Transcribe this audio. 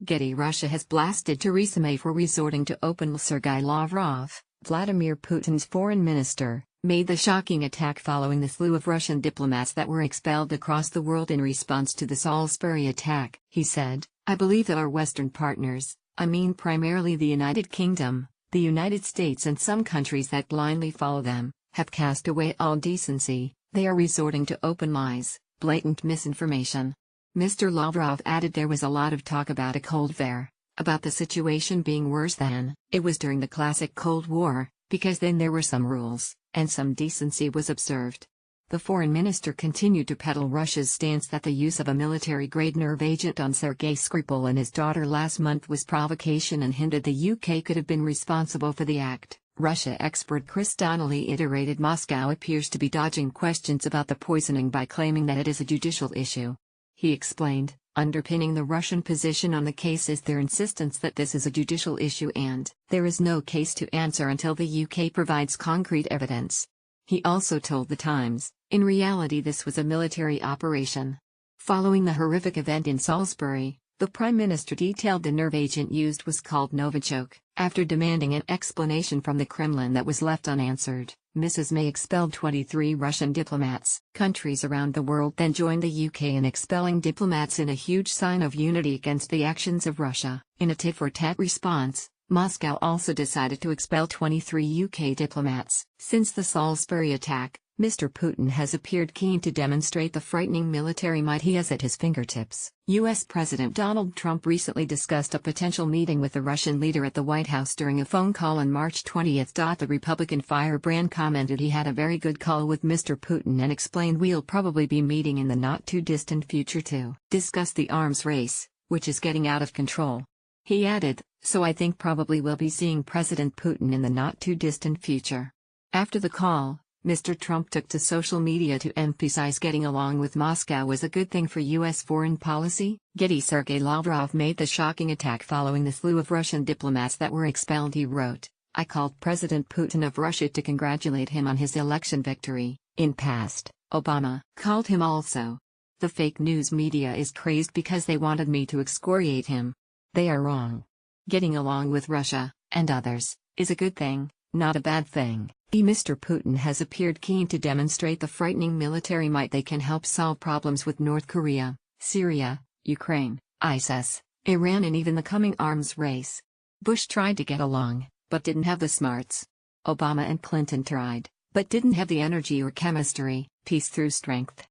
Getty. Russia has blasted Theresa May for resorting to open. Sergei Lavrov, Vladimir Putin's foreign minister, made the shocking attack following the slew of Russian diplomats that were expelled across the world in response to the Salisbury attack. He said, "I believe that our Western partners, I mean primarily the United Kingdom, the United States and some countries that blindly follow them, have cast away all decency. They are resorting to open lies, blatant misinformation." Mr. Lavrov added there was a lot of talk about a Cold War, about the situation being worse than it was during the classic Cold War, because then there were some rules, and some decency was observed. The foreign minister continued to peddle Russia's stance that the use of a military-grade nerve agent on Sergei Skripal and his daughter last month was provocation and hinted the UK could have been responsible for the act. Russia expert Chris Donnelly iterated Moscow appears to be dodging questions about the poisoning by claiming that it is a judicial issue. He explained, underpinning the Russian position on the case is their insistence that this is a judicial issue and there is no case to answer until the UK provides concrete evidence. He also told The Times, in reality this was a military operation. Following the horrific event in Salisbury, the Prime Minister detailed the nerve agent used was called Novichok. After demanding an explanation from the Kremlin that was left unanswered, Mrs. May expelled 23 Russian diplomats. Countries around the world then joined the UK in expelling diplomats in a huge sign of unity against the actions of Russia. In a tit-for-tat response, Moscow also decided to expel 23 UK diplomats. Since the Salisbury attack, Mr. Putin has appeared keen to demonstrate the frightening military might he has at his fingertips. U.S. President Donald Trump recently discussed a potential meeting with the Russian leader at the White House during a phone call on March 20. The Republican firebrand commented he had a very good call with Mr. Putin and explained we'll probably be meeting in the not-too-distant future to discuss the arms race, which is getting out of control. He added, "So I think probably we'll be seeing President Putin in the not-too-distant future." After the call, Mr. Trump took to social media to emphasize getting along with Moscow was a good thing for U.S. foreign policy. Getty. Sergei Lavrov made the shocking attack following the slew of Russian diplomats that were expelled. He wrote, "I called President Putin of Russia to congratulate him on his election victory. In past, Obama called him also. The fake news media is crazed because they wanted me to excoriate him. They are wrong. Getting along with Russia, and others, is a good thing, not a bad thing." Mr. Putin has appeared keen to demonstrate the frightening military might they can help solve problems with North Korea, Syria, Ukraine, ISIS, Iran and even the coming arms race. Bush tried to get along, but didn't have the smarts. Obama and Clinton tried, but didn't have the energy or chemistry. Peace through strength.